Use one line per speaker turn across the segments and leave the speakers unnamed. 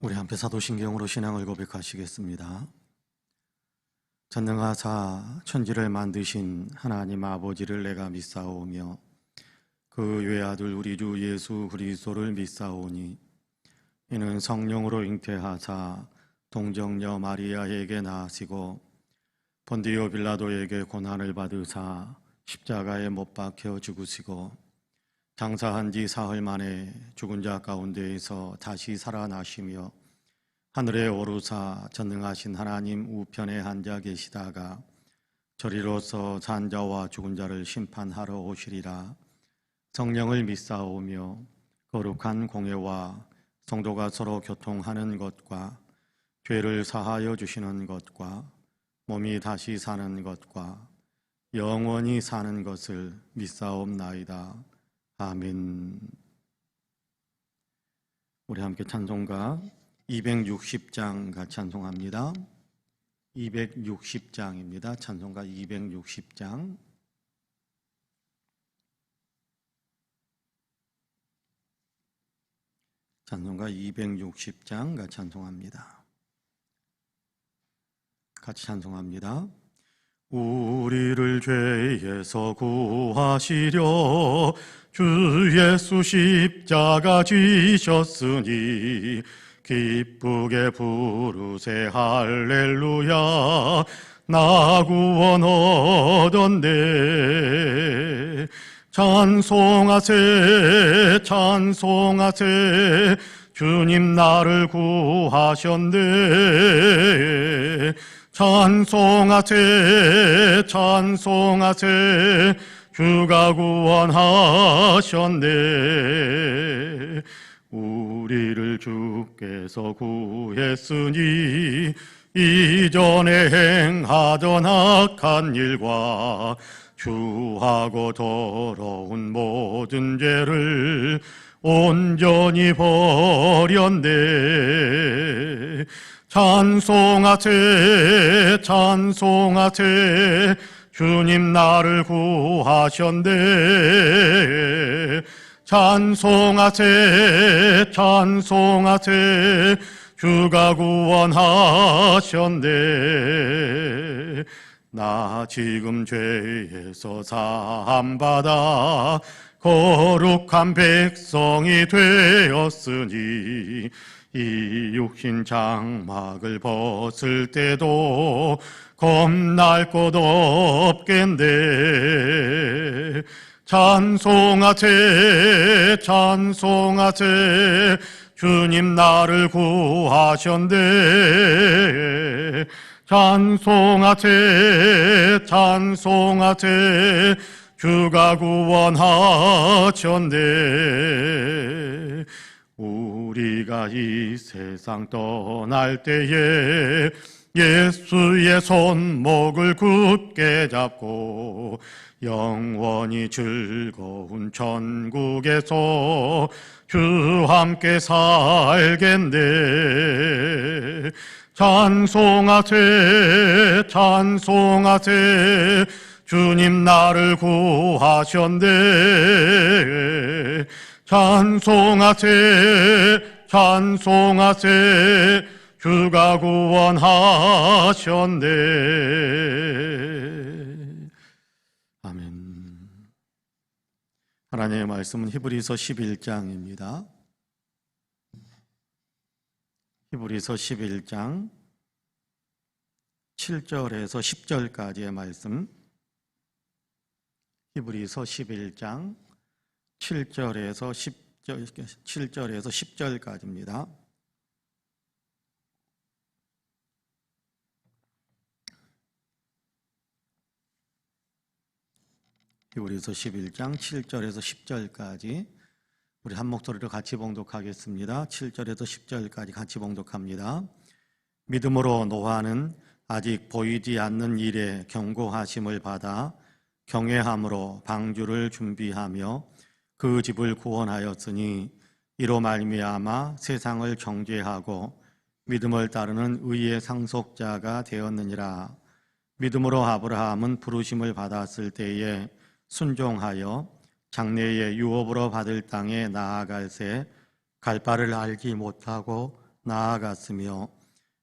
우리 함께 사도신경으로 신앙을 고백하시겠습니다. 전능하사 천지를 만드신 하나님 아버지를 내가 믿사오며 그 외아들 우리 주 예수 그리스도를 믿사오니 이는 성령으로 잉태하사 동정녀 마리아에게 나으시고 본디오 빌라도에게 고난을 받으사 십자가에 못 박혀 죽으시고 장사한 지 사흘 만에 죽은 자 가운데에서 다시 살아나시며 하늘에 오르사 전능하신 하나님 우편에 앉아 계시다가 저리로서 산 자와 죽은 자를 심판하러 오시리라. 성령을 믿사오며 거룩한 공예와 성도가 서로 교통하는 것과 죄를 사하여 주시는 것과 몸이 다시 사는 것과 영원히 사는 것을 믿사옵나이다. 아멘. 우리 함께 찬송가 260장 같이 찬송합니다. 260장입니다. 찬송가 260장. 찬송가 260장 같이 찬송합니다. 같이 찬송합니다. 우리를 죄에서 구하시려 주 예수 십자가 지셨으니 기쁘게 부르세 할렐루야 나 구원 얻었네. 찬송하세 찬송하세 주님 나를 구하셨네. 찬송하세 찬송하세 주가 구원하셨네. 우리를 주께서 구했으니 이전에 행하던 악한 일과 주하고 더러운 모든 죄를 온전히 버렸네. 찬송하세 찬송하세 주님 나를 구하셨네. 찬송하세 찬송하세 주가 구원하셨네. 나 지금 죄에서 사함받아 거룩한 백성이 되었으니 이 육신 장막을 벗을 때도 겁날 것 없겠네. 찬송하세 찬송하세 주님 나를 구하셨네. 찬송하세 찬송하세 주가 구원하셨네. 우리가 이 세상 떠날 때에 예수의 손목을 굳게 잡고 영원히 즐거운 천국에서 주 함께 살겠네. 찬송하세 찬송하세 주님 나를 구하셨네. 찬송하세 찬송하세 주가 구원하셨네. 아멘. 하나님의 말씀은 히브리서 11장입니다. 히브리서 11장 7절에서 10절까지의 말씀. 히브리서 11장 7절에서 10절까지입니다. 히브리서 11장 7절에서 10절까지 우리 한 목소리로 같이 봉독하겠습니다. 7절에서 10절까지 같이 봉독합니다. 믿음으로 노아는 아직 보이지 않는 일에 경고하심을 받아 경외함으로 방주를 준비하며 그 집을 구원하였으니 이로 말미암아 세상을 정죄하고 믿음을 따르는 의의 상속자가 되었느니라. 믿음으로 아브라함은 부르심을 받았을 때에 순종하여 장래의 유업으로 받을 땅에 나아갈새 갈 바를 알지 못하고 나아갔으며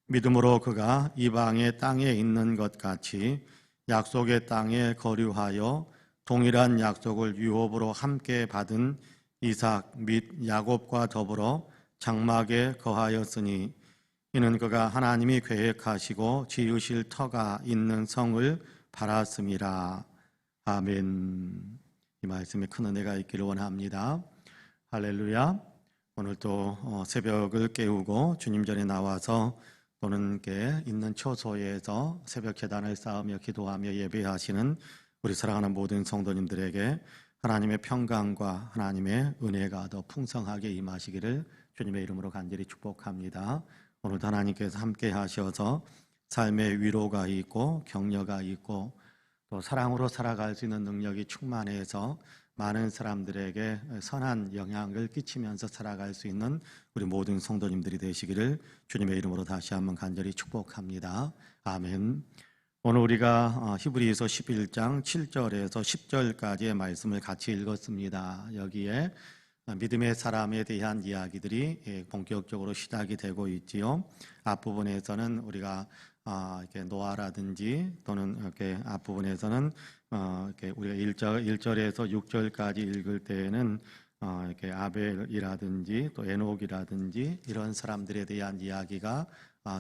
믿음으로 그가 이방의 땅에 있는 것 같이 약속의 땅에 거류하여 동일한 약속을 유업으로 함께 받은 이삭 및 야곱과 더불어 장막에 거하였으니 이는 그가 하나님이 계획하시고 지으실 터가 있는 성을 바랐음이라. 아멘. 이 말씀에 큰 은혜가 있기를 원합니다. 할렐루야. 오늘 또 새벽을 깨우고 주님 전에 나와서 또는 이렇게 있는 처소에서 새벽 제단을 쌓으며 기도하며 예배하시는 우리 사랑하는 모든 성도님들에게 하나님의 평강과 하나님의 은혜가 더 풍성하게 임하시기를 주님의 이름으로 간절히 축복합니다. 오늘도 하나님께서 함께 하셔서 삶의 위로가 있고 격려가 있고 또 사랑으로 살아갈 수 있는 능력이 충만해서 많은 사람들에게 선한 영향을 끼치면서 살아갈 수 있는 우리 모든 성도님들이 되시기를 주님의 이름으로 다시 한번 간절히 축복합니다. 아멘. 오늘 우리가 히브리서 11장 7절에서 10절까지의 말씀을 같이 읽었습니다. 여기에 믿음의 사람에 대한 이야기들이 본격적으로 시작이 되고 있지요. 앞부분에서는 우리가 이렇게 노아라든지 또는 이렇게 앞부분에서는 이렇게 우리가 1절에서 6절까지 읽을 때에는 이렇게 아벨이라든지 또 에녹이라든지 이런 사람들에 대한 이야기가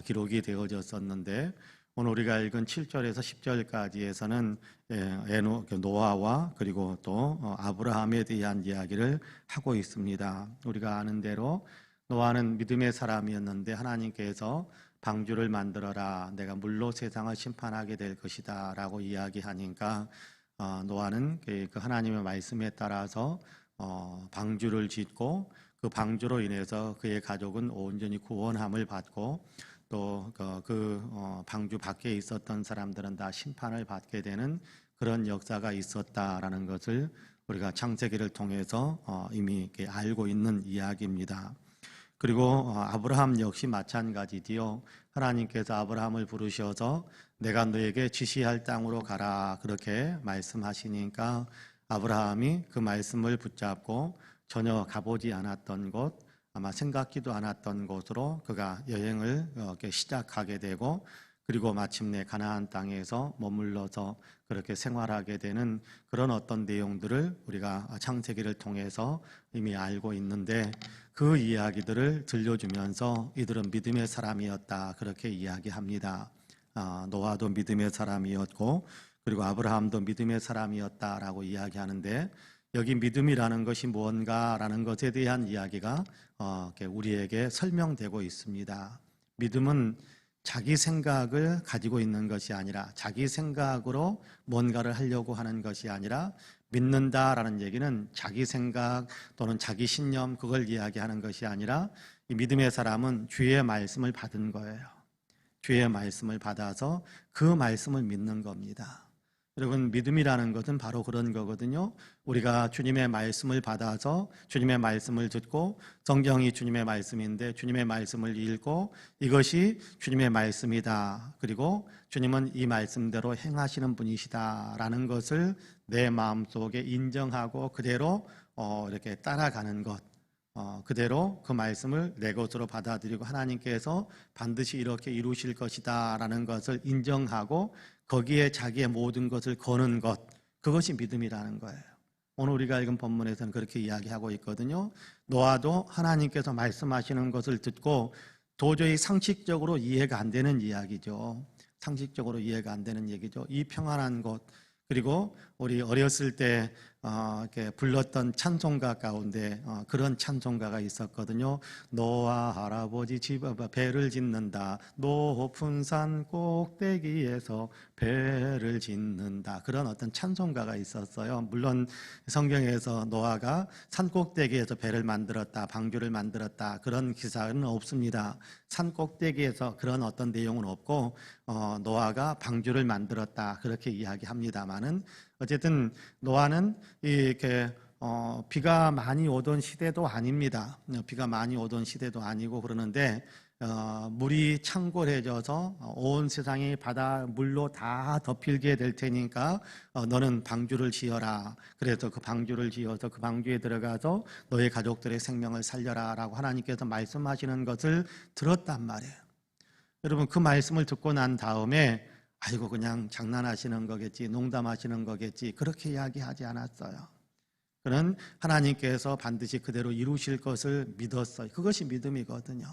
기록이 되어졌었는데 오늘 우리가 읽은 7절에서 10절까지에서는 노아와 그리고 또 아브라함에 대한 이야기를 하고 있습니다. 우리가 아는 대로 노아는 믿음의 사람이었는데 하나님께서 방주를 만들어라, 내가 물로 세상을 심판하게 될 것이다 라고 이야기하니까 노아는 그 하나님의 말씀에 따라서 방주를 짓고 그 방주로 인해서 그의 가족은 온전히 구원함을 받고 또 그 방주 밖에 있었던 사람들은 다 심판을 받게 되는 그런 역사가 있었다라는 것을 우리가 창세기를 통해서 이미 이렇게 알고 있는 이야기입니다. 그리고 아브라함 역시 마찬가지지요. 하나님께서 아브라함을 부르셔서 내가 너에게 지시할 땅으로 가라 그렇게 말씀하시니까 아브라함이 그 말씀을 붙잡고 전혀 가보지 않았던 곳, 아마 생각지도 않았던 곳으로 그가 여행을 시작하게 되고 그리고 마침내 가나안 땅에서 머물러서 그렇게 생활하게 되는 그런 어떤 내용들을 우리가 창세기를 통해서 이미 알고 있는데 그 이야기들을 들려주면서 이들은 믿음의 사람이었다 그렇게 이야기합니다. 노아도 믿음의 사람이었고 그리고 아브라함도 믿음의 사람이었다라고 이야기하는데 여기 믿음이라는 것이 무언가라는 것에 대한 이야기가 우리에게 설명되고 있습니다. 믿음은 자기 생각을 가지고 있는 것이 아니라 자기 생각으로 뭔가를 하려고 하는 것이 아니라 믿는다라는 얘기는 자기 생각 또는 자기 신념 그걸 이야기하는 것이 아니라 이 믿음의 사람은 주의 말씀을 받은 거예요. 주의 말씀을 받아서 그 말씀을 믿는 겁니다. 여러분 믿음이라는 것은 바로 그런 거거든요. 우리가 주님의 말씀을 받아서 주님의 말씀을 듣고 성경이 주님의 말씀인데 주님의 말씀을 읽고 이것이 주님의 말씀이다. 그리고 주님은 이 말씀대로 행하시는 분이시다라는 것을 내 마음속에 인정하고 그대로 이렇게 따라가는 것. 그대로 그 말씀을 내 것으로 받아들이고 하나님께서 반드시 이렇게 이루실 것이다 라는 것을 인정하고 거기에 자기의 모든 것을 거는 것, 그것이 믿음이라는 거예요. 오늘 우리가 읽은 본문에서는 그렇게 이야기하고 있거든요. 노아도 하나님께서 말씀하시는 것을 듣고 도저히 상식적으로 이해가 안 되는 이야기죠. 상식적으로 이해가 안 되는 얘기죠. 이 평안한 곳, 그리고 우리 어렸을 때 이렇게 불렀던 찬송가 가운데 그런 찬송가가 있었거든요. 노아 할아버지 집 배를 짓는다. 높은 산 꼭대기에서 배를 짓는다. 그런 어떤 찬송가가 있었어요. 물론 성경에서 노아가 산 꼭대기에서 배를 만들었다, 방주를 만들었다 그런 기사는 없습니다. 산 꼭대기에서 그런 어떤 내용은 없고 노아가 방주를 만들었다 그렇게 이야기합니다만은 어쨌든 노아는 이렇게 비가 많이 오던 시대도 아닙니다. 비가 많이 오던 시대도 아니고 그러는데 물이 창궐해져서 온 세상이 바다 물로 다 덮일게 될 테니까 너는 방주를 지어라. 그래서 그 방주를 지어서 그 방주에 들어가서 너의 가족들의 생명을 살려라 라고 하나님께서 말씀하시는 것을 들었단 말이에요. 여러분, 그 말씀을 듣고 난 다음에 아이고 그냥 장난하시는 거겠지, 농담하시는 거겠지, 그렇게 이야기하지 않았어요. 그는 하나님께서 반드시 그대로 이루실 것을 믿었어요. 그것이 믿음이거든요.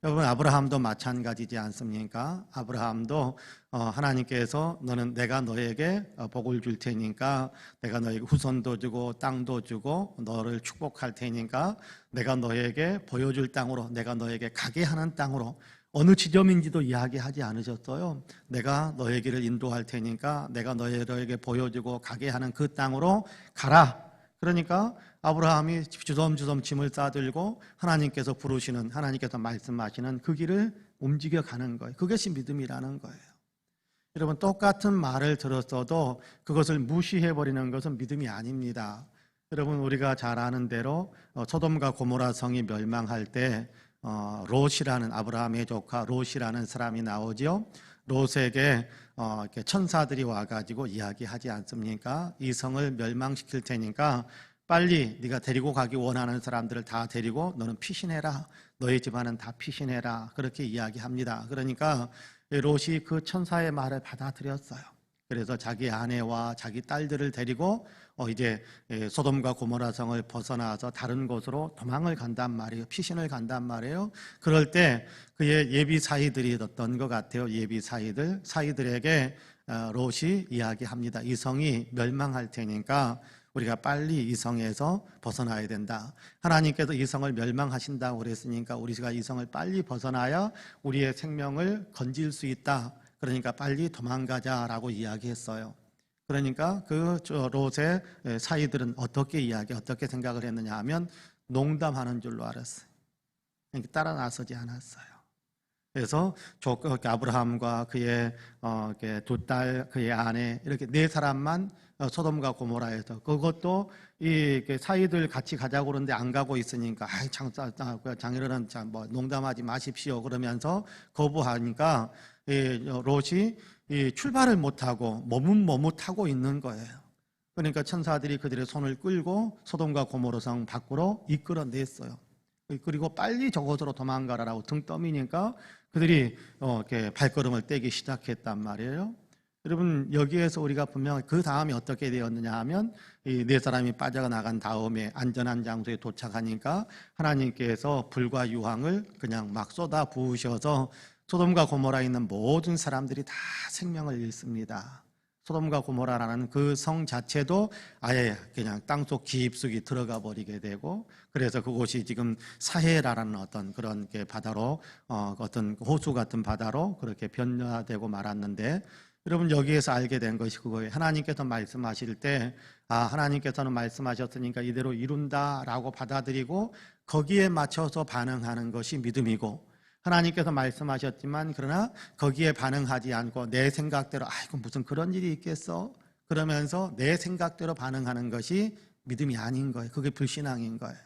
여러분, 아브라함도 마찬가지지 않습니까? 아브라함도 하나님께서 너는 내가 너에게 복을 줄 테니까 내가 너에게 후손도 주고 땅도 주고 너를 축복할 테니까 내가 너에게 보여줄 땅으로, 내가 너에게 가게 하는 땅으로, 어느 지점인지도 이야기하지 않으셨어요. 내가 너의 길을 인도할 테니까 내가 너에게 보여주고 가게 하는 그 땅으로 가라. 그러니까 아브라함이 주섬주섬 짐을 싸들고 하나님께서 부르시는, 하나님께서 말씀하시는 그 길을 움직여 가는 거예요. 그것이 믿음이라는 거예요. 여러분, 똑같은 말을 들었어도 그것을 무시해버리는 것은 믿음이 아닙니다. 여러분, 우리가 잘 아는 대로 소돔과 고모라 성이 멸망할 때 롯이라는, 아브라함의 조카 롯이라는 사람이 나오죠. 롯에게 이렇게 천사들이 와가지고 이야기하지 않습니까? 이 성을 멸망시킬 테니까 빨리 네가 데리고 가기 원하는 사람들을 다 데리고 너는 피신해라. 너희 집안은 다 피신해라. 그렇게 이야기합니다. 그러니까 롯이 그 천사의 말을 받아들였어요. 그래서 자기 아내와 자기 딸들을 데리고 이제 소돔과 고모라 성을 벗어나서 다른 곳으로 도망을 간단 말이에요. 피신을 간단 말이에요. 그럴 때 그의 예비 사이들이 어떤 것 같아요. 예비 사이들에게 롯이 이야기합니다. 이 성이 멸망할 테니까 우리가 빨리 이 성에서 벗어나야 된다. 하나님께서 이 성을 멸망하신다고 그랬으니까 우리가 이 성을 빨리 벗어나야 우리의 생명을 건질 수 있다. 그러니까 빨리 도망가자라고 이야기했어요. 그러니까 그 롯의 사이들은 어떻게 생각을 했느냐 하면 농담하는 줄로 알았어요. 그러니까 따라 나서지 않았어요. 그래서 아브라함과 그의 두 딸, 그의 아내, 이렇게 네 사람만 소돔과 고모라에서, 그것도 이 사이들 같이 가자고 그러는데 안 가고 있으니까 장인어른 뭐 농담하지 마십시오 그러면서 거부하니까 롯이 출발을 못하고 머뭇머뭇하고 있는 거예요. 그러니까 천사들이 그들의 손을 끌고 소돔과 고모라 성 밖으로 이끌어냈어요. 그리고 빨리 저곳으로 도망가라라고 등 떠미니까 그들이 이렇게 발걸음을 떼기 시작했단 말이에요. 여러분, 여기에서 우리가 분명히 그 다음에 어떻게 되었느냐 하면 이 네 사람이 빠져나간 다음에 안전한 장소에 도착하니까 하나님께서 불과 유황을 그냥 막 쏟아 부으셔서 소돔과 고모라에 있는 모든 사람들이 다 생명을 잃습니다. 소돔과 고모라라는 그 성 자체도 아예 그냥 땅속 깊숙이 들어가 버리게 되고, 그래서 그곳이 지금 사헤라라는 어떤 그런 바다로 어떤 호수 같은 바다로 그렇게 변화되고 말았는데, 여러분, 여기에서 알게 된 것이 그거예요. 하나님께서 말씀하실 때 하나님께서는 말씀하셨으니까 이대로 이룬다라고 받아들이고 거기에 맞춰서 반응하는 것이 믿음이고, 하나님께서 말씀하셨지만 그러나 거기에 반응하지 않고 내 생각대로 아이고 무슨 그런 일이 있겠어? 그러면서 내 생각대로 반응하는 것이 믿음이 아닌 거예요. 그게 불신앙인 거예요.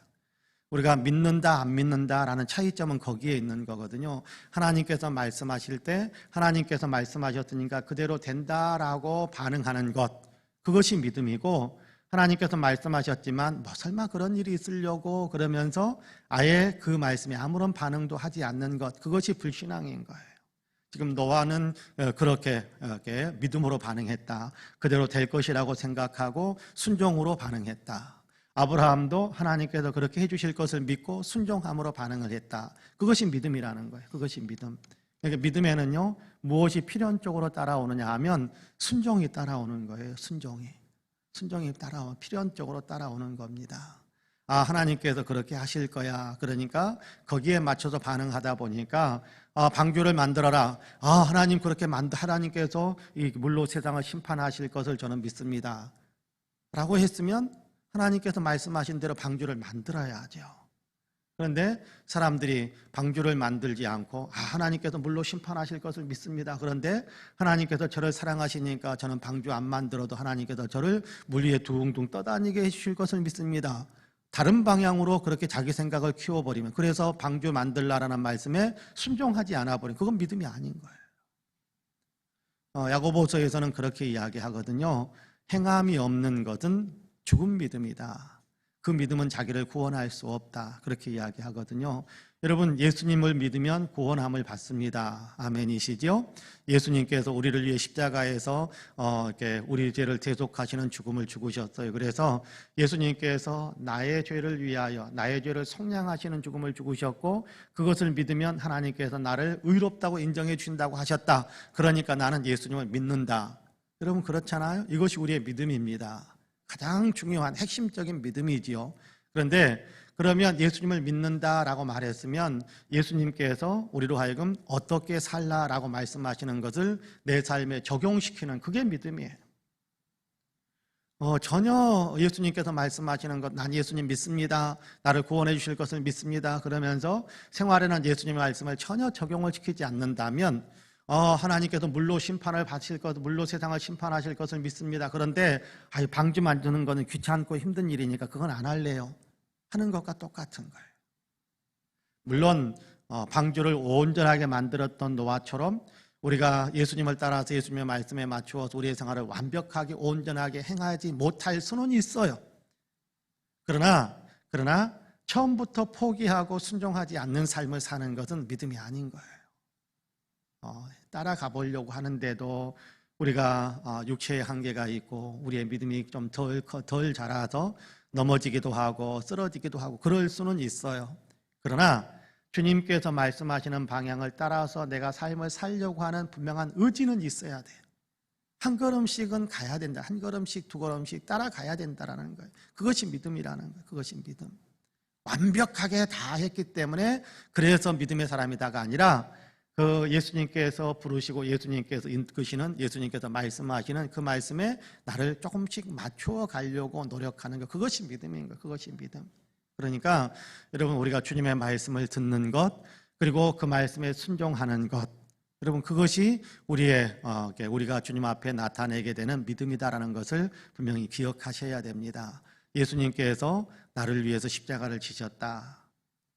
우리가 믿는다 안 믿는다라는 차이점은 거기에 있는 거거든요. 하나님께서 말씀하실 때 하나님께서 말씀하셨으니까 그대로 된다라고 반응하는 것, 그것이 믿음이고, 하나님께서 말씀하셨지만 뭐 설마 그런 일이 있으려고 그러면서 아예 그 말씀에 아무런 반응도 하지 않는 것, 그것이 불신앙인 거예요. 지금 노아는 그렇게 믿음으로 반응했다. 그대로 될 것이라고 생각하고 순종으로 반응했다. 아브라함도 하나님께서 그렇게 해주실 것을 믿고 순종함으로 반응을 했다. 그것이 믿음이라는 거예요. 그것이 믿음. 그러니까 믿음에는요, 무엇이 필연적으로 따라오느냐 하면 순종이 따라오는 거예요. 순종이 필연적으로 따라오는 겁니다. 하나님께서 그렇게 하실 거야. 그러니까 거기에 맞춰서 반응하다 보니까 방주를 만들어라. 하나님 그렇게 하나님께서 이 물로 세상을 심판하실 것을 저는 믿습니다. 라고 했으면 하나님께서 말씀하신 대로 방주를 만들어야죠. 그런데 사람들이 방주를 만들지 않고 하나님께서 물로 심판하실 것을 믿습니다. 그런데 하나님께서 저를 사랑하시니까 저는 방주 안 만들어도 하나님께서 저를 물 위에 둥둥 떠다니게 해주실 것을 믿습니다. 다른 방향으로 그렇게 자기 생각을 키워버리면, 그래서 방주 만들라라는 말씀에 순종하지 않아 버리면 그건 믿음이 아닌 거예요. 야고보서에서는 그렇게 이야기하거든요. 행함이 없는 것은 죽은 믿음이다. 그 믿음은 자기를 구원할 수 없다. 그렇게 이야기하거든요. 여러분, 예수님을 믿으면 구원함을 받습니다. 아멘이시죠? 예수님께서 우리를 위해 십자가에서 이렇게 우리 죄를 대속하시는 죽음을 죽으셨어요. 그래서 예수님께서 나의 죄를 위하여 나의 죄를 속량하시는 죽음을 죽으셨고, 그것을 믿으면 하나님께서 나를 의롭다고 인정해 주신다고 하셨다. 그러니까 나는 예수님을 믿는다. 여러분, 그렇잖아요? 이것이 우리의 믿음입니다. 가장 중요한 핵심적인 믿음이지요. 그런데 그러면 예수님을 믿는다라고 말했으면 예수님께서 우리로 하여금 어떻게 살라라고 말씀하시는 것을 내 삶에 적용시키는, 그게 믿음이에요. 전혀 예수님께서 말씀하시는 것, 난 예수님 믿습니다, 나를 구원해 주실 것을 믿습니다, 그러면서 생활에는 예수님의 말씀을 전혀 적용을 시키지 않는다면 하나님께서 물로 심판을 받으실 것, 물로 세상을 심판하실 것을 믿습니다. 그런데 방주 만드는 거는 귀찮고 힘든 일이니까 그건 안 할래요 하는 것과 똑같은 거예요. 물론 방주를 온전하게 만들었던 노아처럼 우리가 예수님을 따라서 예수님의 말씀에 맞추어서 우리의 생활을 완벽하게 온전하게 행하지 못할 수는 있어요. 그러나 처음부터 포기하고 순종하지 않는 삶을 사는 것은 믿음이 아닌 거예요. 따라가 보려고 하는데도 우리가 육체의 한계가 있고 우리의 믿음이 좀 덜 자라서 넘어지기도 하고 쓰러지기도 하고 그럴 수는 있어요. 그러나 주님께서 말씀하시는 방향을 따라서 내가 삶을 살려고 하는 분명한 의지는 있어야 돼요. 한 걸음씩은 가야 된다. 한 걸음씩 두 걸음씩 따라가야 된다라는 거예요. 그것이 믿음이라는 거예요. 그것이 믿음. 완벽하게 다 했기 때문에 그래서 믿음의 사람이다가 아니라 그 예수님께서 부르시고 예수님께서 이끄시는, 예수님께서 말씀하시는 그 말씀에 나를 조금씩 맞추어 가려고 노력하는 것, 그것이 믿음인 것. 그것이 믿음. 그러니까 여러분, 우리가 주님의 말씀을 듣는 것, 그리고 그 말씀에 순종하는 것, 여러분, 그것이 우리가 주님 앞에 나타내게 되는 믿음이다라는 것을 분명히 기억하셔야 됩니다. 예수님께서 나를 위해서 십자가를 지셨다.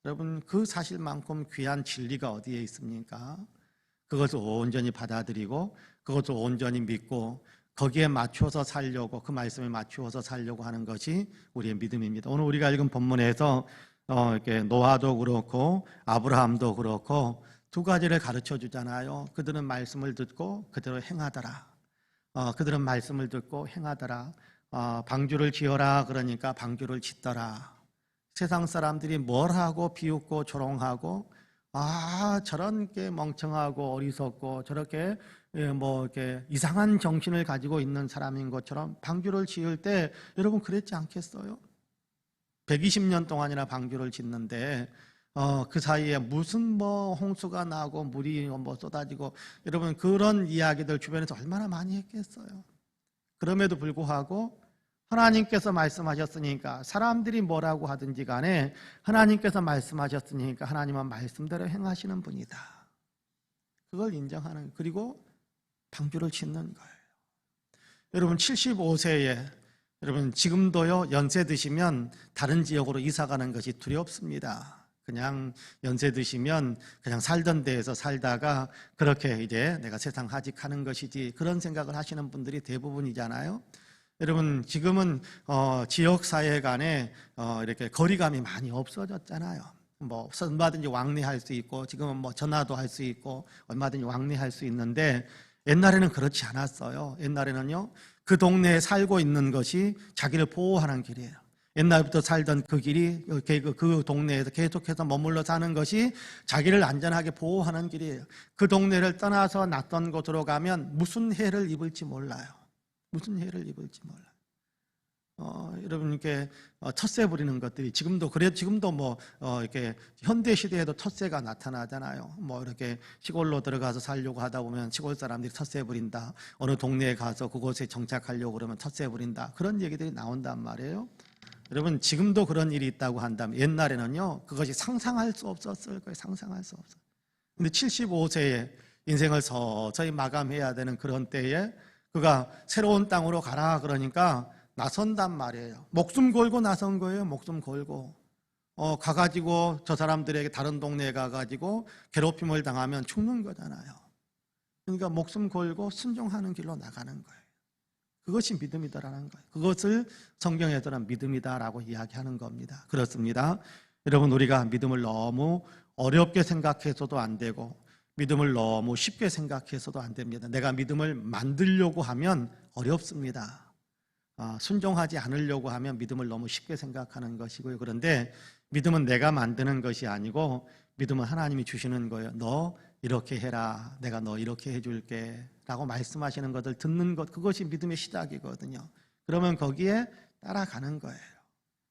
여러분, 그 사실만큼 귀한 진리가 어디에 있습니까? 그것을 온전히 받아들이고 그것을 온전히 믿고 거기에 맞추어서 살려고, 그 말씀에 맞추어서 살려고 하는 것이 우리의 믿음입니다. 오늘 우리가 읽은 본문에서 이렇게 노아도 그렇고 아브라함도 그렇고 두 가지를 가르쳐 주잖아요. 그들은 말씀을 듣고 그대로 행하더라. 그들은 말씀을 듣고 행하더라. 방주를 지어라 그러니까 방주를 짓더라. 세상 사람들이 뭘 하고 비웃고 조롱하고 저런 게 멍청하고 어리석고 저렇게 이렇게 이상한 정신을 가지고 있는 사람인 것처럼 방주를 지을 때 여러분 그랬지 않겠어요? 120년 동안이나 방주를 짓는데 그 사이에 무슨 홍수가 나고 물이 쏟아지고, 여러분 그런 이야기들 주변에서 얼마나 많이 했겠어요? 그럼에도 불구하고 하나님께서 말씀하셨으니까 사람들이 뭐라고 하든지 간에 하나님께서 말씀하셨으니까 하나님은 말씀대로 행하시는 분이다. 그걸 인정하는, 그리고 방주를 짓는 거예요. 여러분 75세에 여러분 지금도요 연세 드시면 다른 지역으로 이사 가는 것이 두렵습니다. 그냥 연세 드시면 그냥 살던 데에서 살다가 그렇게 이제 내가 세상 하직하는 것이지, 그런 생각을 하시는 분들이 대부분이잖아요. 여러분 지금은 지역사회 간에 이렇게 거리감이 많이 없어졌잖아요. 얼마든지 왕래할 수 있고 지금은 전화도 할 수 있고 얼마든지 왕래할 수 있는데 옛날에는 그렇지 않았어요. 옛날에는요 그 동네에 살고 있는 것이 자기를 보호하는 길이에요. 옛날부터 살던 그 길이 그 동네에서 계속해서 머물러 사는 것이 자기를 안전하게 보호하는 길이에요. 그 동네를 떠나서 낯선 곳으로 가면 무슨 해를 입을지 몰라요. 무슨 해를 입을지 몰라요. 여러분 이렇게 텃세 부리는 것들이 지금도 이렇게 현대 시대에도 텃세가 나타나잖아요. 이렇게 시골로 들어가서 살려고 하다 보면 시골 사람들이 텃세 부린다. 어느 동네에 가서 그곳에 정착하려고 그러면 텃세 부린다. 그런 얘기들이 나온단 말이에요. 여러분 지금도 그런 일이 있다고 한다면 옛날에는요 그것이 상상할 수 없었을 거예요. 상상할 수 없어요. 근데 75세에 인생을 서서히 마감해야 되는 그런 때에 그가 새로운 땅으로 가라 그러니까 나선단 말이에요. 목숨 걸고 나선 거예요. 목숨 걸고. 가가지고 저 사람들에게 다른 동네에 가가지고 괴롭힘을 당하면 죽는 거잖아요. 그러니까 목숨 걸고 순종하는 길로 나가는 거예요. 그것이 믿음이다라는 거예요. 그것을 성경에서는 믿음이다라고 이야기하는 겁니다. 그렇습니다. 여러분, 우리가 믿음을 너무 어렵게 생각해서도 안 되고 믿음을 너무 쉽게 생각해서도 안 됩니다. 내가 믿음을 만들려고 하면 어렵습니다. 순종하지 않으려고 하면 믿음을 너무 쉽게 생각하는 것이고요. 그런데 믿음은 내가 만드는 것이 아니고 믿음은 하나님이 주시는 거예요. 너 이렇게 해라. 내가 너 이렇게 해줄게 라고 말씀하시는 것을 듣는 것, 그것이 믿음의 시작이거든요. 그러면 거기에 따라가는 거예요.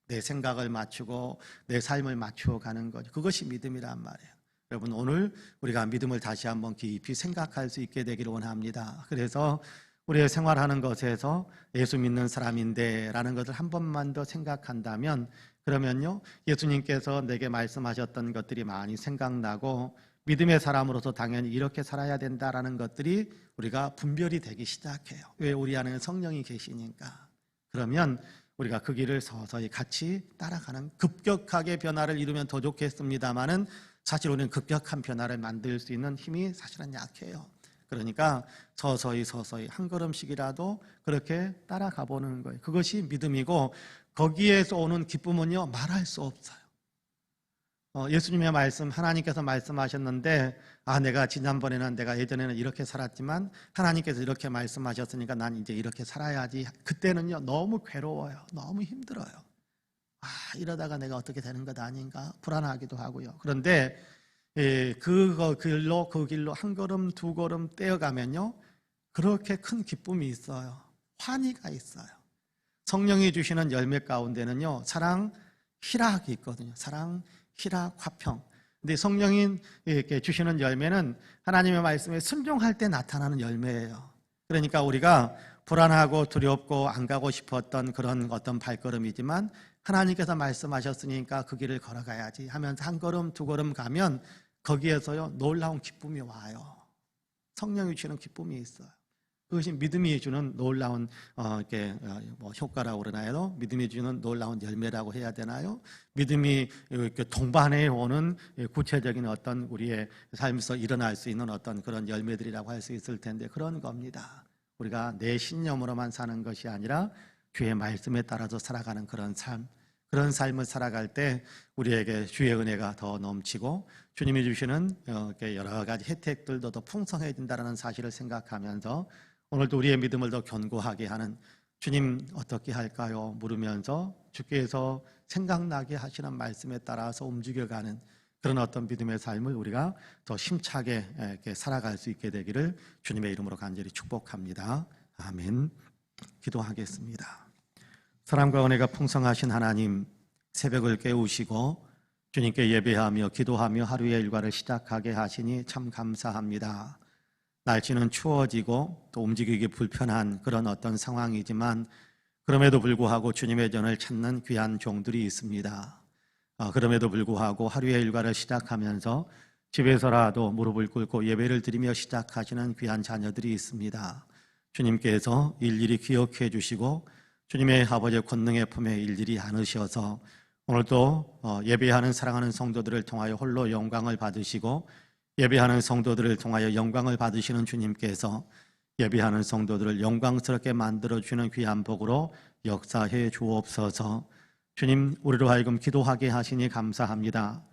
내 생각을 맞추고 내 삶을 맞추어 가는 거죠. 그것이 믿음이란 말이에요. 여러분, 오늘 우리가 믿음을 다시 한번 깊이 생각할 수 있게 되기를 원합니다. 그래서 우리의 생활하는 것에서 예수 믿는 사람인데 라는 것을 한 번만 더 생각한다면, 그러면요, 예수님께서 내게 말씀하셨던 것들이 많이 생각나고 믿음의 사람으로서 당연히 이렇게 살아야 된다라는 것들이 우리가 분별이 되기 시작해요. 왜? 우리 안에 성령이 계시니까. 그러면 우리가 그 길을 서서히 같이 따라가는, 급격하게 변화를 이루면 더 좋겠습니다만은 사실 우리는 급격한 변화를 만들 수 있는 힘이 사실은 약해요. 그러니까 서서히 한 걸음씩이라도 그렇게 따라가 보는 거예요. 그것이 믿음이고, 거기에서 오는 기쁨은요, 말할 수 없어요. 예수님의 말씀, 하나님께서 말씀하셨는데, 내가 지난번에는, 내가 예전에는 이렇게 살았지만 하나님께서 이렇게 말씀하셨으니까 난 이제 이렇게 살아야지. 그때는요, 너무 괴로워요. 너무 힘들어요. 이러다가 내가 어떻게 되는 것 아닌가 불안하기도 하고요. 그런데 그 길로 한 걸음 두 걸음 떼어가면요, 그렇게 큰 기쁨이 있어요. 환희가 있어요. 성령이 주시는 열매 가운데는요, 사랑, 희락이 있거든요. 사랑, 희락, 화평. 근데 성령이 이렇게 주시는 열매는 하나님의 말씀에 순종할 때 나타나는 열매예요. 그러니까 우리가 불안하고 두렵고 안 가고 싶었던 그런 어떤 발걸음이지만 하나님께서 말씀하셨으니까 그 길을 걸어가야지 하면서 한 걸음 두 걸음 가면 거기에서요, 놀라운 기쁨이 와요. 성령이 주시는 기쁨이 있어요. 그것이 믿음이 주는 놀라운 효과라고 그러나요? 믿음이 주는 놀라운 열매라고 해야 되나요? 믿음이 이렇게 동반해 오는 구체적인 어떤 우리의 삶에서 일어날 수 있는 어떤 그런 열매들이라고 할 수 있을 텐데, 그런 겁니다. 우리가 내 신념으로만 사는 것이 아니라 주의 말씀에 따라서 살아가는 그런 삶, 그런 삶을 살아갈 때 우리에게 주의 은혜가 더 넘치고 주님이 주시는 여러 가지 혜택들도 더 풍성해진다는 사실을 생각하면서 오늘도 우리의 믿음을 더 견고하게 하는, 주님 어떻게 할까요? 물으면서 주께서 생각나게 하시는 말씀에 따라서 움직여가는 그런 어떤 믿음의 삶을 우리가 더 힘차게 이렇게 살아갈 수 있게 되기를 주님의 이름으로 간절히 축복합니다. 아멘. 기도하겠습니다. 사랑과 은혜가 풍성하신 하나님, 새벽을 깨우시고 주님께 예배하며 기도하며 하루의 일과를 시작하게 하시니 참 감사합니다. 날씨는 추워지고 또 움직이기 불편한 그런 어떤 상황이지만 그럼에도 불구하고 주님의 전을 찾는 귀한 종들이 있습니다. 그럼에도 불구하고 하루의 일과를 시작하면서 집에서라도 무릎을 꿇고 예배를 드리며 시작하시는 귀한 자녀들이 있습니다. 주님께서 일일이 기억해 주시고 주님의 아버지의 권능의 품에 일일이 안으셔서 오늘도 예배하는 사랑하는 성도들을 통하여 홀로 영광을 받으시고 예배하는 성도들을 통하여 영광을 받으시는 주님께서 예배하는 성도들을 영광스럽게 만들어주는 귀한 복으로 역사해 주옵소서. 주님, 우리로 하여금 기도하게 하시니 감사합니다.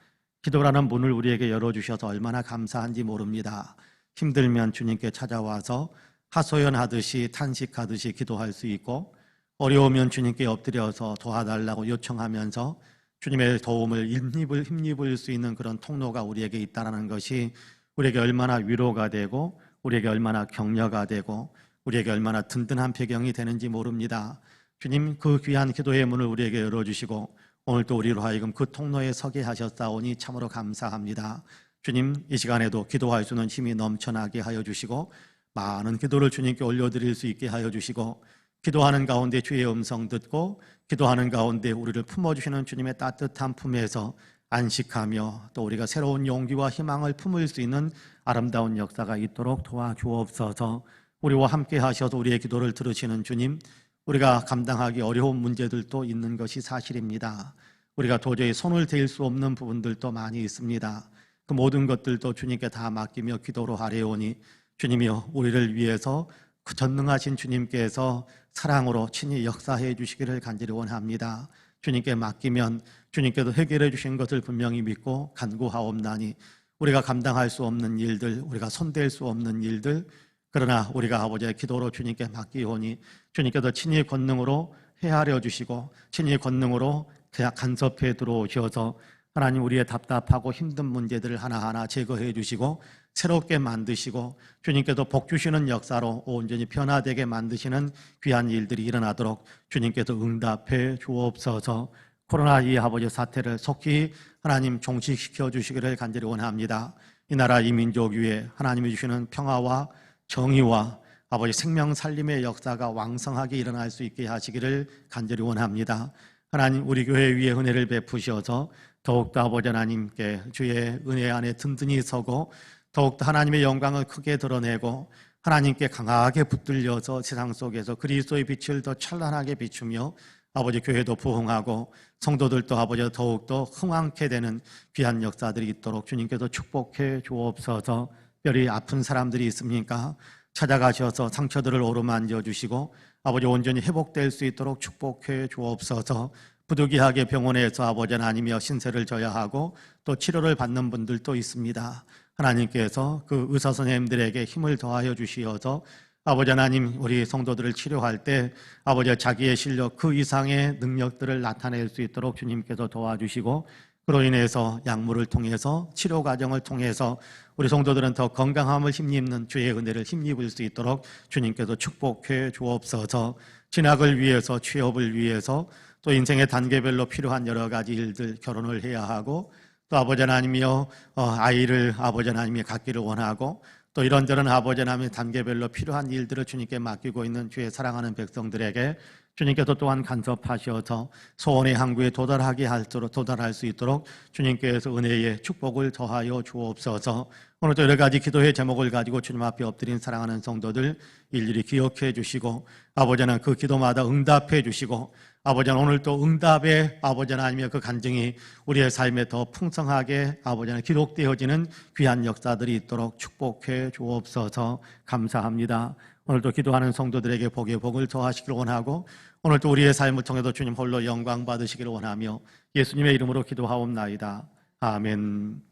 기도라는 문을 우리에게 열어주셔서 얼마나 감사한지 모릅니다. 힘들면 주님께 찾아와서 하소연하듯이 탄식하듯이 기도할 수 있고, 어려우면 주님께 엎드려서 도와달라고 요청하면서 주님의 도움을 힘입을 수 있는 그런 통로가 우리에게 있다는 것이 우리에게 얼마나 위로가 되고 우리에게 얼마나 격려가 되고 우리에게 얼마나 든든한 배경이 되는지 모릅니다. 주님, 그 귀한 기도의 문을 우리에게 열어주시고 오늘도 우리로 하여금 그 통로에 서게 하셨사오니 참으로 감사합니다. 주님, 이 시간에도 기도할 수 있는 힘이 넘쳐나게 하여 주시고 많은 기도를 주님께 올려드릴 수 있게 하여 주시고, 기도하는 가운데 주의 음성 듣고 기도하는 가운데 우리를 품어주시는 주님의 따뜻한 품에서 안식하며 또 우리가 새로운 용기와 희망을 품을 수 있는 아름다운 역사가 있도록 도와주옵소서. 우리와 함께 하셔서 우리의 기도를 들으시는 주님, 우리가 감당하기 어려운 문제들도 있는 것이 사실입니다. 우리가 도저히 손을 댈 수 없는 부분들도 많이 있습니다. 그 모든 것들도 주님께 다 맡기며 기도로 하려오니 주님이여 우리를 위해서 그 전능하신 주님께서 사랑으로 친히 역사해 주시기를 간절히 원합니다. 주님께 맡기면 주님께서 해결해 주신 것을 분명히 믿고 간구하옵나니 우리가 감당할 수 없는 일들, 우리가 손댈 수 없는 일들, 그러나 우리가 아버지의 기도로 주님께 맡기오니 주님께서 친히 권능으로 헤아려 주시고 친히 권능으로 그냥 간섭해 들어오셔서 하나님 우리의 답답하고 힘든 문제들을 하나하나 제거해 주시고 새롭게 만드시고 주님께서 복 주시는 역사로 온전히 변화되게 만드시는 귀한 일들이 일어나도록 주님께서 응답해 주옵소서. 코로나 이 아버지 사태를 속히 하나님 종식시켜 주시기를 간절히 원합니다. 이 나라 이 민족 위에 하나님이 주시는 평화와 정의와 아버지 생명 살림의 역사가 왕성하게 일어날 수 있게 하시기를 간절히 원합니다. 하나님 우리 교회 위에 은혜를 베푸셔서 더욱더 아버지 하나님께 주의 은혜 안에 든든히 서고 더욱더 하나님의 영광을 크게 드러내고 하나님께 강하게 붙들려서 세상 속에서 그리스도의 빛을 더 찬란하게 비추며 아버지 교회도 부흥하고 성도들도 아버지 더욱더 흥왕케 되는 귀한 역사들이 있도록 주님께서 축복해 주옵소서. 특별히 아픈 사람들이 있습니까? 찾아가셔서 상처들을 오르만져 주시고 아버지 온전히 회복될 수 있도록 축복해 주옵소서. 부득이하게 병원에서 아버지 하나님이여 신세를 져야 하고 또 치료를 받는 분들도 있습니다. 하나님께서 그 의사 선생님들에게 힘을 더하여 주시어서 아버지 하나님 우리 성도들을 치료할 때 아버지 자기의 실력 그 이상의 능력들을 나타낼 수 있도록 주님께서 도와주시고 그로 인해서 약물을 통해서 치료 과정을 통해서 우리 성도들은 더 건강함을 힘입는 주의 은혜를 힘입을 수 있도록 주님께서 축복해 주옵소서. 진학을 위해서 취업을 위해서 또 인생의 단계별로 필요한 여러 가지 일들 결혼을 해야 하고 또 아버지 하나님이여 아이를 아버지 하나님이 갖기를 원하고 또 이런저런 아버지 하나님의 단계별로 필요한 일들을 주님께 맡기고 있는 주의 사랑하는 백성들에게 주님께서 또한 간섭하셔서 소원의 항구에 도달할 수 있도록 주님께서 은혜의 축복을 더하여 주옵소서. 오늘도 여러 가지 기도의 제목을 가지고 주님 앞에 엎드린 사랑하는 성도들 일일이 기억해 주시고 아버지는 그 기도마다 응답해 주시고 아버지는 오늘 또 응답의 아버지 하나님의 그 간증이 우리의 삶에 더 풍성하게 아버지는 기록되어지는 귀한 역사들이 있도록 축복해 주옵소서. 감사합니다. 오늘도 기도하는 성도들에게 복의 복을 더하시길 원하고 오늘도 우리의 삶을 통해서 주님 홀로 영광 받으시기를 원하며 예수님의 이름으로 기도하옵나이다. 아멘.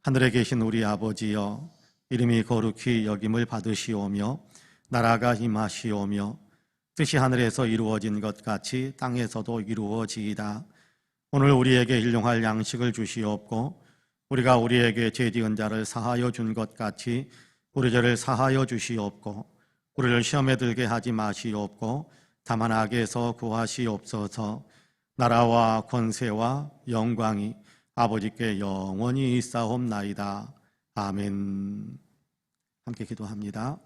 하늘에 계신 우리 아버지여 이름이 거룩히 여김을 받으시오며 나라가 임하시오며 뜻이 하늘에서 이루어진 것 같이 땅에서도 이루어지이다. 오늘 우리에게 일용할 양식을 주시옵고 우리가 우리에게 죄지은 자를 사하여 준 것 같이 우리 죄를 사하여 주시옵고 우리를 시험에 들게 하지 마시옵고 다만 악에서 구하시옵소서. 나라와 권세와 영광이 아버지께 영원히 있사옵나이다. 아멘. 함께 기도합니다.